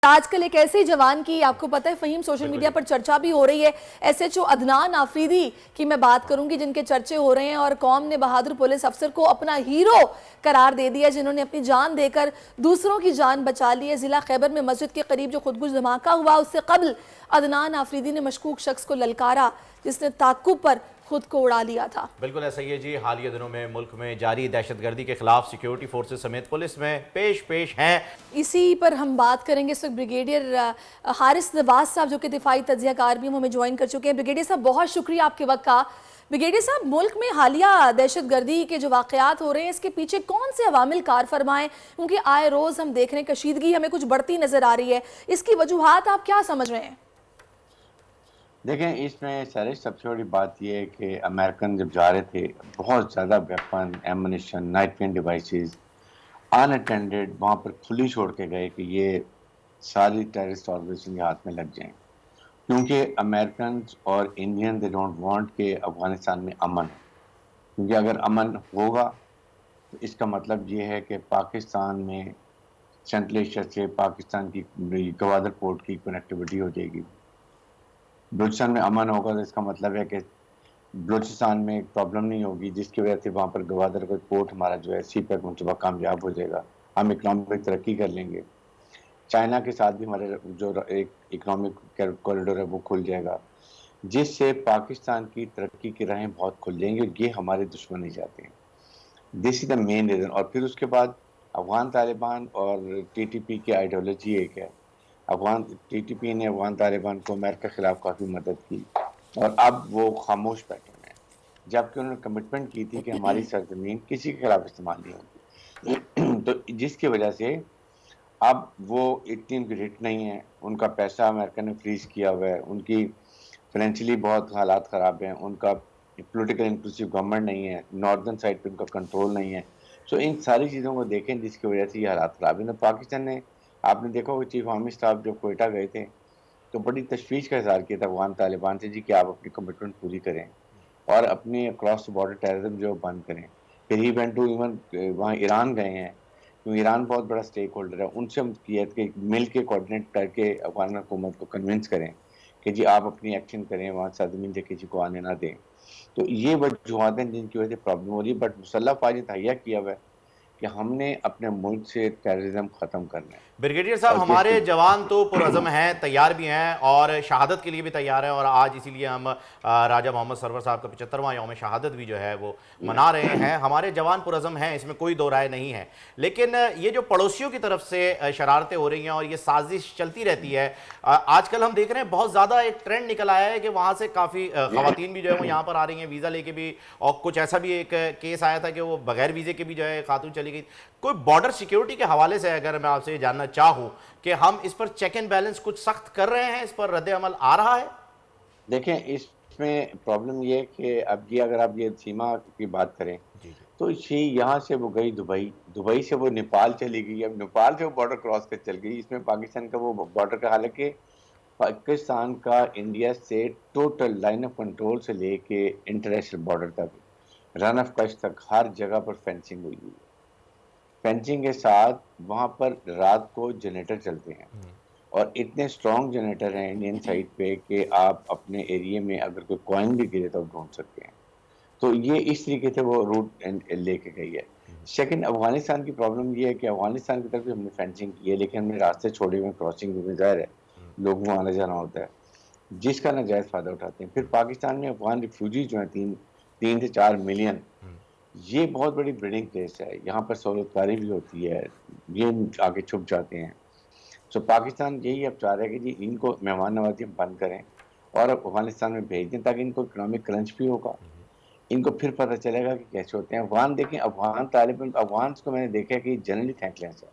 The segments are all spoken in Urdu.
آج کل ایک ایسے جوان کی آپ کو پتہ ہے فہیم سوشل میڈیا پر چرچا بھی ہو رہی ہے، S H O Adnan Afridi کی میں بات کروں گی جن کے چرچے ہو رہے ہیں اور قوم نے بہادر پولیس افسر کو اپنا ہیرو قرار دے دیا جنہوں نے اپنی جان دے کر دوسروں کی جان بچا لی ہے۔ ضلع خیبر میں مسجد کے قریب جو خودکش دھماکہ ہوا اس سے قبل عدنان آفریدی نے مشکوک شخص کو للکارا جس نے تعقب پر خود کو اڑا لیا تھا۔ بالکل ایسا ہی ہے جی، حالیہ دنوں میں ملک میں جاری دہشت گردی کے خلاف سیکیورٹی فورسز سمیت پولیس میں پیش ہیں۔ اسی پر ہم بات کریں گے اس وقت بریگیڈیئر حارث نواز صاحب جو کہ دفاعی تجزیہ کار بھی ہمیں جوائن کر چکے ہیں۔ بریگیڈیئر صاحب بہت شکریہ آپ کے وقت کا۔ بریگیڈیئر صاحب ملک میں حالیہ دہشت گردی کے جو واقعات ہو رہے ہیں اس کے پیچھے کون سے عوامل کار فرمائیں، کیونکہ آئے روز ہم دیکھ رہے ہیں کشیدگی ہمیں کچھ بڑھتی نظر آ رہی ہے، اس کی وجوہات آپ کیا سمجھ رہے ہیں؟ دیکھیں اس میں سب سے بڑی بات یہ ہے کہ امریکن جب جا رہے تھے بہت زیادہ weapon ammunition night vision devices unattended وہاں پر کھلی چھوڑ کے گئے کہ یہ ساری ٹیررسٹ آرگنائزیشن کے ہاتھ میں لگ جائیں، کیونکہ امریکنز اور انڈین دے ڈونٹ وانٹ کہ افغانستان میں امن ہو، کیونکہ اگر امن ہوگا تو اس کا مطلب یہ ہے کہ پاکستان میں سینٹرل ایشیا سے پاکستان کی گوادر پورٹ کی کنیکٹیوٹی ہو جائے گی۔ بلوچستان میں امن ہوگا تو اس کا مطلب ہے کہ بلوچستان میں ایک پرابلم نہیں ہوگی جس کی وجہ سے وہاں پر گوادر کا پورٹ ہمارا جو ہے سی پیک منصوبہ کامیاب ہو جائے گا، ہم اکنامک ترقی کر لیں گے۔ چائنا کے ساتھ بھی ہمارے جو ایک اکنامک کوریڈور ہے وہ کھل جائے گا، جس سے پاکستان کی ترقی کی راہیں بہت کھل جائیں گی، اور یہ ہمارے دشمن نہیں چاہتے ہیں۔ دس از دا مین ریزن۔ اور پھر اس کے بعد افغان طالبان اور ٹی ٹی پی کی آئیڈیالوجی ایک ہے، ٹی ٹی پی نے افغان طالبان کو امریکہ کے خلاف کافی مدد کی اور اب وہ خاموش بیٹھے ہوئے ہیں، جبکہ انہوں نے کمٹمنٹ کی تھی کہ ہماری سرزمین کسی کے خلاف استعمال نہیں ہوگی تو جس کی وجہ سے اب وہ اتنی ہٹ نہیں ہے، ان کا پیسہ امریکہ نے فریز کیا ہوا ہے، ان کی فائنینشلی بہت حالات خراب ہیں، ان کا پولیٹیکل انکلوسیو گورنمنٹ نہیں ہے، ناردرن سائڈ پہ ان کا کنٹرول نہیں ہے۔ سو ان ساری چیزوں کو دیکھیں جس کی وجہ سے یہ حالات خراب ہیں۔ پاکستان نے آپ نے دیکھا ہوگا چیف آرمی اسٹاف جب کوئٹہ گئے تھے تو بڑی تشویش کا اظہار کیا تھا افغان طالبان سے جی کہ آپ اپنی کمٹمنٹ پوری کریں اور اپنی اکراس بارڈر ٹیررزم جو بند کریں۔ پھر ہی وینٹ ٹو ایون وہاں ایران گئے ہیں، کیونکہ ایران بہت بڑا سٹیک ہولڈر ہے، ان سے ہم کیا کہ مل کے کوآرڈینیٹ کر کے افغان حکومت کو کنونس کریں کہ جی آپ اپنی ایکشن کریں، وہاں سرزمین سے کسی کو آنے نہ دیں۔ تو یہ وجوہات ہیں جن کی وجہ سے پرابلم ہو رہی ہے، بٹ مسلح افواج نے تہیہ کیا ہوا ہے کہ ہم نے اپنے ملک سے ٹیررزم ختم کرنا ہے۔ بریگیڈیئر اور صاحب جس ہمارے جوان تو پرعزم ہیں، تیار بھی ہیں اور شہادت کے لیے بھی تیار ہیں، اور آج اسی لیے ہم راجہ محمد سرور صاحب کا 75واں یوم شہادت بھی جو ہے وہ منا رہے ہیں۔ ہمارے جوان پرعزم ہیں، اس میں کوئی دو رائے نہیں ہے، لیکن یہ جو پڑوسیوں کی طرف سے شرارتیں ہو رہی ہیں اور یہ سازش چلتی رہتی ہے، آج کل ہم دیکھ رہے ہیں بہت زیادہ ایک ٹرینڈ نکل آیا ہے کہ وہاں سے کافی خواتین بھی جو ہے وہ یہاں پر آ رہی ہیں ویزا لے کے بھی، اور کچھ ایسا بھی ایک کیس آیا تھا کہ وہ بغیر ویزے کے بھی جو ہے خاتون چلی گئی۔ کوئی بارڈر سیکیورٹی کے حوالے سے اگر میں آپ سے یہ جاننا چاہوں کہ ہم اس پر چیک اینڈ بیلنس کچھ سخت کر رہے ہیں، اس پر رد عمل آ رہا ہے؟ دیکھیں اس میں پرابلم یہ ہے کہ اب یہ اگر آپ یہ سیما کی بات کریں جی جی تو یہاں سے وہ گئی دبئی سے وہ نیپال چلی گئی، اب نیپال سے وہ بارڈر کراس کر چل گئی۔ اس میں پاکستان کا وہ بارڈر کا حال ہے کہ پاکستان کا انڈیا سے ٹوٹل لائن آف کنٹرول سے لے کے انٹرنیشنل بارڈر تک، رن آف کچھ تک، ہر جگہ پر فینسنگ ہوئی ہوئی ہے۔ فینسنگ کے ساتھ وہاں پر رات کو جنریٹر چلتے ہیں، اور اتنے سٹرونگ جنریٹر ہیں انڈین سائڈ پہ کہ آپ اپنے ایریے میں اگر کوئی کوائن بھی گرے تو آپ ڈھونڈ سکتے ہیں۔ تو یہ اس طریقے سے وہ روٹ لے کے گئی ہے۔ سیکنڈ، افغانستان کی پرابلم یہ ہے کہ افغانستان کی طرف بھی ہم نے فینسنگ کی ہے، لیکن ہم نے راستے چھوڑے ہوئے کراسنگ میں، ظاہر ہے لوگوں کو آنا جانا ہوتا ہے جس کا ناجائز فائدہ اٹھاتے ہیں۔ پھر پاکستان میں افغان ریفیوجی جو ہیں 3 سے 4 ملین، یہ بہت بڑی بریڈنگ پلیس ہے، یہاں پر سہولت کاری بھی ہوتی ہے، یہ آگے چھپ جاتے ہیں۔ سو پاکستان یہی اب چاہ رہا ہے کہ جی ان کو مہمان نوازی بند کریں اور افغانستان میں بھیج دیں تاکہ ان کو اکنامک کرنچ بھی ہوگا، ان کو پھر پتہ چلے گا کہ کیسے ہوتے ہیں افغان۔ دیکھیں افغان افغانس کو میں نے دیکھا کہ جنرلی تھینک لیس ہے،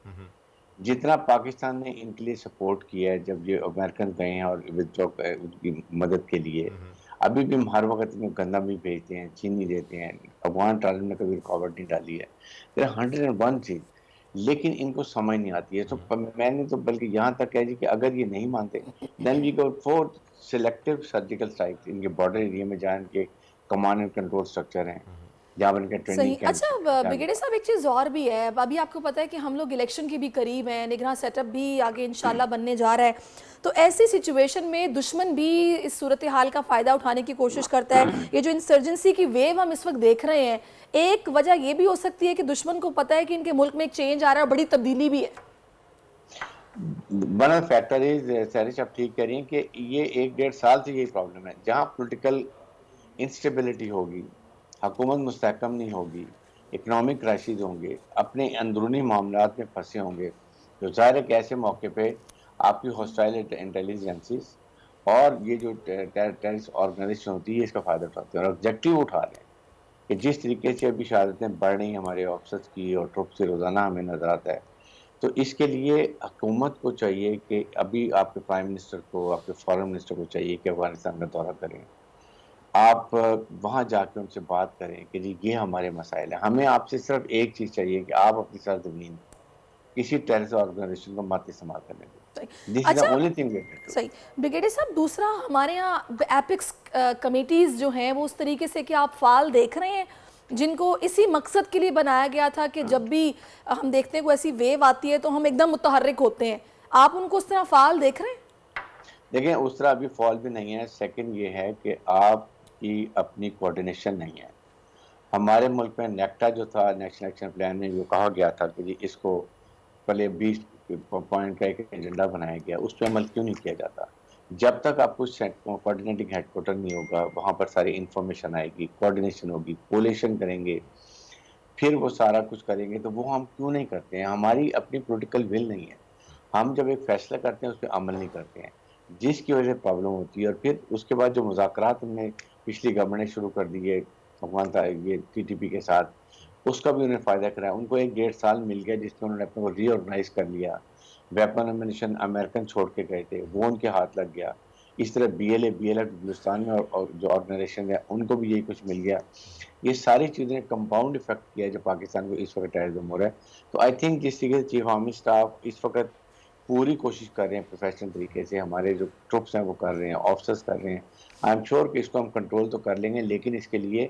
جتنا پاکستان نے ان کے لیے سپورٹ کیا ہے جب یہ امریکن گئے ہیں اور ان کی مدد کے لیے، ابھی بھی ہم ہر وقت میں گندم بھی بھیجتے ہیں، چینی دیتے ہیں، افغان طالب نے کبھی رکاوٹ نہیں ڈالی ہے۔ 101 چیز، لیکن ان کو سمجھ نہیں آتی ہے۔ تو میں نے تو بلکہ یہاں تک کہہ دی کہ اگر یہ نہیں مانتے then we go for selective surgical strike, ان کے بارڈر ایریا میں جہاں ان کے کمانڈ اینڈ کنٹرول سٹرکچر ہیں جہاں پر ان کے ٹریننگ صحیح. اچھا بریگیڈیئر صاحب ایک چیز اور بھی ہے, ابھی آپ کو پتہ ہے کہ ہم لوگ الیکشن کے بھی قریب ہیں, نگراں سیٹ اپ بھی آگے انشاءاللہ بننے جا رہا ہے, تو ایسی سچویشن میں دشمن بھی اس صورتحال کا فائدہ اٹھانے کی کوشش کرتا ہے. یہ جو انسرجنسی کی ویو ہم اس وقت دیکھ رہے ہیں, ایک وجہ یہ بھی ہو سکتی ہے کہ دشمن کو پتہ ہے کہ ان کے ملک میں ایک چینج آ رہا ہے اور بڑی تبدیلی بھی ہے. ون آف فیکٹر از سیرش آپ ٹھیک کہہ رہی ہیں کہ یہ 1-1.5 سال سے یہی پرابلم ہے. جہاں پولیٹیکل انسٹیبلٹی ہوگی, حکومت مستحکم نہیں ہوگی, اکنامک کرائسز ہوں گے, اپنے اندرونی معاملات میں پھنسے ہوں گے, تو ظاہر ہے کہ ایسے موقع پہ آپ کی ہوسٹائل انٹیلیجنسز اور یہ جو ٹیررسٹ آرگنائزیشن ہوتی ہے اس کا فائدہ اٹھاتے ہیں اور آبجیکٹیو اٹھا رہے ہیں کہ جس طریقے سے ابھی شہادتیں بڑھ رہی ہیں ہمارے آفسرز کی اور ٹروپ سے روزانہ ہمیں نظر آتا ہے, تو اس کے لیے حکومت کو چاہیے کہ ابھی آپ کے پرائم منسٹر کو, آپ کے فارن منسٹر کو چاہیے کہ افغانستان کا دورہ کریں, آپ وہاں جا کے ان سے بات کریں کہ جی یہ ہمارے مسائل ہیں. ہمیں آپ سے صرف ایک چیز چاہیے کہ آپ اپنی سرزمین کسی ٹیررسٹ آرگنائزیشن کو مات استعمال کرنے دیں. دس از دا اچھا only thing we can do. صحیح. بریگیڈیئر صاحب دوسرا ہمارے یہاں ایپکس کمیٹیز جو ہیں وہ اس طریقے سے کہ آپ فعال دیکھ رہے ہیں جن کو اسی مقصد کے لیے بنایا گیا تھا کہ جب بھی ہم دیکھتے ہیں کوئی ایسی ویو آتی ہے تو ہم ایک دم متحرک ہوتے ہیں, آپ ان کو اس طرح فعال دیکھ رہے ہیں؟ دیکھیں اس طرح ابھی فال بھی نہیں ہے. سیکنڈ یہ ہے کہ آپ کی اپنی کوارڈینیشن نہیں ہے. ہمارے ملک میں نیکٹا جو تھا, نیشنل ایکشن پلان میں جو کہا گیا تھا کہ جی اس کو پہلے 20 پوائنٹ کا ایک ایجنڈا بنایا گیا, اس پہ عمل کیوں نہیں کیا جاتا؟ جب تک آپ کو کوارڈینیٹنگ ہیڈ کوارٹر نہیں ہوگا, وہاں پر ساری انفارمیشن آئے گی, کوارڈینیشن ہوگی, کولیشن کریں گے, پھر وہ سارا کچھ کریں گے, تو وہ ہم کیوں نہیں کرتے ہیں؟ ہماری اپنی پولیٹیکل ول نہیں ہے. ہم جب ایک فیصلہ کرتے ہیں اس پہ عمل نہیں کرتے ہیں, جس کی وجہ سے پرابلم ہوتی ہے. اور پھر اس کے بعد جو مذاکرات ہم نے پچھلی گورنمنٹ نے شروع کر دیے افغان یہ ٹی ٹی پی کے ساتھ, اس کا بھی انہیں فائدہ کرایا. ان کو 1-1.5 سال مل گیا جس میں انہوں نے اپنے کو ری آرگنائز کر لیا. ویپن امونیشن امریکن چھوڑ کے گئے تھے, وہ ان کے ہاتھ لگ گیا. اس طرح بی ایل ایف بلوچستان میں اور جو آرگنائزیشن ہے ان کو بھی یہی کچھ مل گیا. یہ ساری چیزیں کمپاؤنڈ افیکٹ کیا ہے جو پاکستان کو اس وقت ٹیررزم ہو رہا ہے. تو آئی تھنک جس طریقے سے چیف آرمی اسٹاف اس وقت پوری کوشش کر رہے ہیں پروفیشنل طریقے سے, ہمارے جو ٹروپس ہیں وہ کر رہے ہیں, آفسرز کر رہے ہیں, آئی ایم شیور کہ اس کو ہم کنٹرول تو کر لیں گے, لیکن اس کے لیے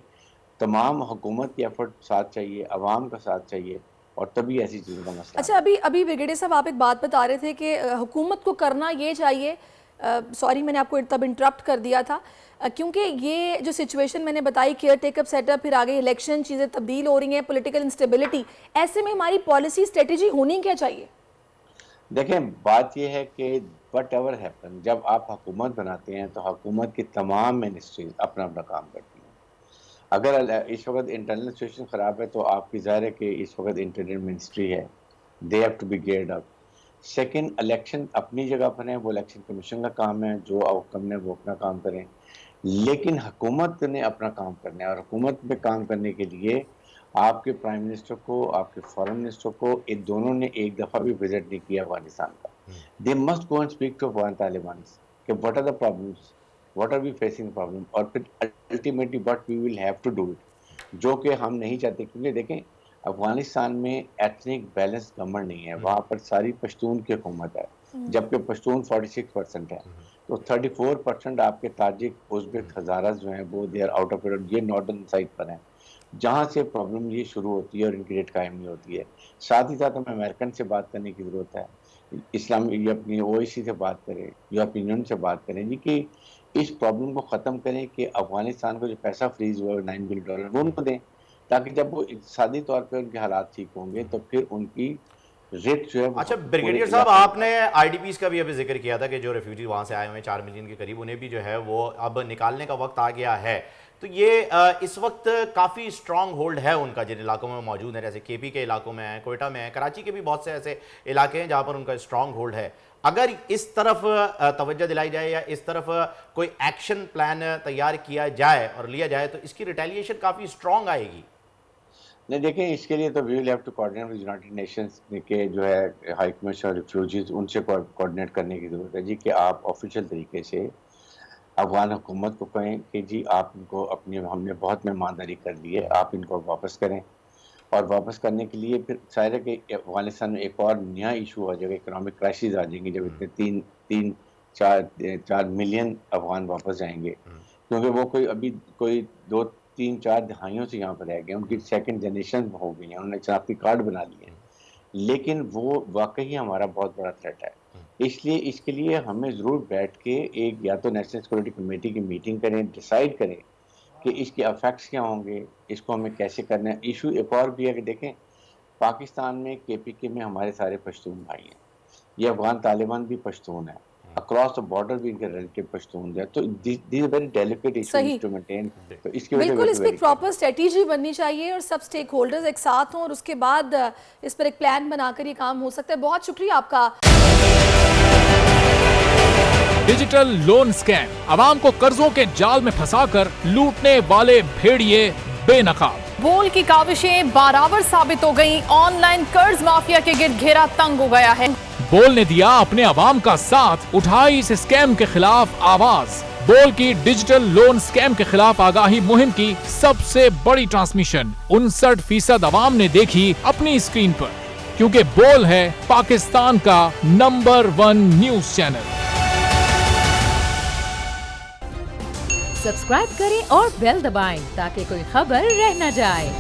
تمام حکومت کی ایفرٹ ساتھ چاہیے, عوام کا ساتھ چاہیے, اور تبھی ایسی چیزوں کا مسئلہ اچھا حل ابھی بریگیڈیئر صاحب آپ ایک بات بتا رہے تھے کہ حکومت کو کرنا یہ چاہیے, سوری میں نے آپ کو تب انٹرپٹ کر دیا تھا, کیونکہ یہ جو سچویشن میں نے بتائی کیئر ٹیک اپ سیٹ اپ, پھر آگے الیکشن, چیزیں تبدیل ہو رہی ہیں, پولیٹیکل انسٹیبلٹی, ایسے میں ہماری پالیسی اسٹریٹجی ہونی کیا چاہیے؟ دیکھیں بات یہ ہے کہ وٹ ایور ہیپن, جب آپ حکومت بناتے ہیں تو حکومت کی تمام منسٹریز اپنا اپنا کام کرتی ہیں. اگر اس وقت انٹرنل سچویشن خراب ہے تو آپ کی ظاہر ہے کہ اس وقت انٹرنل منسٹری ہے, they have to be geared up. Second, election اپنی جگہ پر ہیں, وہ الیکشن کمیشن کا کام ہے, جو حکم نے وہ اپنا کام کریں, لیکن حکومت نے اپنا کام کرنا ہے. اور حکومت میں کام کرنے کے لیے آپ کے پرائم منسٹر کو, آپ کے فارن منسٹر کو, ان دونوں نے ایک دفعہ بھی وزٹ نہیں کیا افغانستان کا. They must go and speak to Afghan Talibans کہ what are the problems, what are we facing problem, اور پھر ultimately what we will have to do it, جو کہ ہم نہیں چاہتے. کیونکہ دیکھیں افغانستان میں ایتھنک بیلنس گورنمنٹ نہیں ہے, وہاں پر ساری پشتون کی حکومت ہے, جبکہ پشتون 46% ہے. تو 34% آپ کے تاجک, ازبک, ہزارہ جو ہیں وہ they are out of it, یہ نارڈرن سائڈ پر ہیں, جہاں سے پرابلم یہ شروع ہوتی ہے اور ان کی ریٹ قائم نہیں ہوتی ہے. ساتھ ہی ساتھ ہمیں امریکن سے بات کرنے کی ضرورت ہے, اسلام یہ اپنی او سی سے بات کریں, یورپین یونین سے بات کریں, جی کہ اس پرابلم کو ختم کریں کہ افغانستان کو جو پیسہ فریز ہوا ہے $9 بلین وہ ان کو دیں, تاکہ جب وہ اقتصادی طور پہ ان کے حالات ٹھیک ہوں گے تو پھر ان کی ریٹ جو ہے وہ اچھا پورے بریگیڈیئر صاحب, علاقے میں آپ نے آئی ڈی پیز کا بھی ابھی ذکر کیا تھا کہ جو ریفیوجی وہاں سے آئے ہوئے ہیں 4 ملین کے قریب, انہیں بھی جو ہے وہ اب نکالنے کا وقت آ گیا ہے. تو یہ اس وقت کافی اسٹرانگ ہولڈ ہے ان کا جن علاقوں میں موجود ہیں, جیسے کے پی کے علاقوں میں ہیں, کوئٹہ میں ہیں, کراچی کے بھی بہت سے ایسے علاقے ہیں جہاں پر ان کا اسٹرانگ ہولڈ ہے. اگر اس طرف توجہ دلائی جائے یا اس طرف کوئی ایکشن پلان تیار کیا جائے اور لیا جائے تو اس کی ریٹیلیشن کافی اسٹرانگ آئے گی. نہیں دیکھیں, اس کے لیے تو we will have to coordinate with United Nations کے جو ہے ہائی کمیشن ریفیوجیز, ان سے کوآرڈینیٹ کرنے کی ضرورت ہے جی, کہ آپ آفیشیل طریقے سے افغان حکومت کو کہیں کہ جی آپ ان کو اپنی, ہم نے بہت مہمانداری کر لی ہے, آپ ان کو واپس کریں. اور واپس کرنے کے لیے پھر ظاہر ہے کہ افغانستان میں ایک اور نیا ایشو آ جائے گا, اکنامک کرائسز آ جائیں گی, جب اتنے 3-4 ملین افغان واپس جائیں گے, کیونکہ وہ کوئی ابھی کوئی 3-4 دہائیوں سے یہاں پر رہ گئے، ان کی سیکنڈ جنریشن ہو گئی ہیں، انہوں نے شناختی کارڈ بنا لیے ہیں، لیکن وہ واقعی ہمارا بہت بڑا تھریٹ ہے۔ اس لیے اس کے لیے ہمیں ضرور بیٹھ کے ایک یا تو نیشنل سیکورٹی کمیٹی کی میٹنگ کریں، ڈیسائیڈ کریں کہ اس کے افیکٹس کیا ہوں گے، اس کو ہمیں کیسے کرنا ہے۔ ایشو ایک اور بھی ہے کہ دیکھیں پاکستان میں KPK میں ہمارے سارے پشتون بھائی ہیں، یہ افغان طالبان بھی پشتون ہیں، اکراس دا بارڈر بھی ان کے ریلیٹیو پشتون ہیں، تو these very delicate issues to maintain, تو اس کی وجہ سے بالکل اس پہ ایک پراپر اسٹریٹجی بننی چاہیے اور سب سٹیک ہولڈرز ایک ساتھ ہوں اور اس کے بعد اس پر ایک پلان بنا کر یہ کام ہو سکتا ہے۔ بہت شکریہ آپ کا۔ ڈیجیٹل لون سکیم، عوام کو قرضوں کے جال میں پھنسا کر لوٹنے والے بھیڑیے بے نقاب۔ بول کی کاوشیں برابر ثابت ہو گئیں، آن لائن قرض مافیا کے گرد گھیرا تنگ ہو گیا ہے۔ بول نے دیا اپنے عوام کا ساتھ، اٹھائی اس اسکیم کے خلاف آواز۔ بول کی ڈیجیٹل لون سکیم کے خلاف آگاہی مہم کی سب سے بڑی ٹرانسمیشن 59% عوام نے دیکھی اپنی اسکرین پر، کیونکہ بول ہے پاکستان کا نمبر 1 نیوز چینل۔ سبسکرائب کریں اور بیل دبائیں تاکہ کوئی خبر رہ نہ جائے۔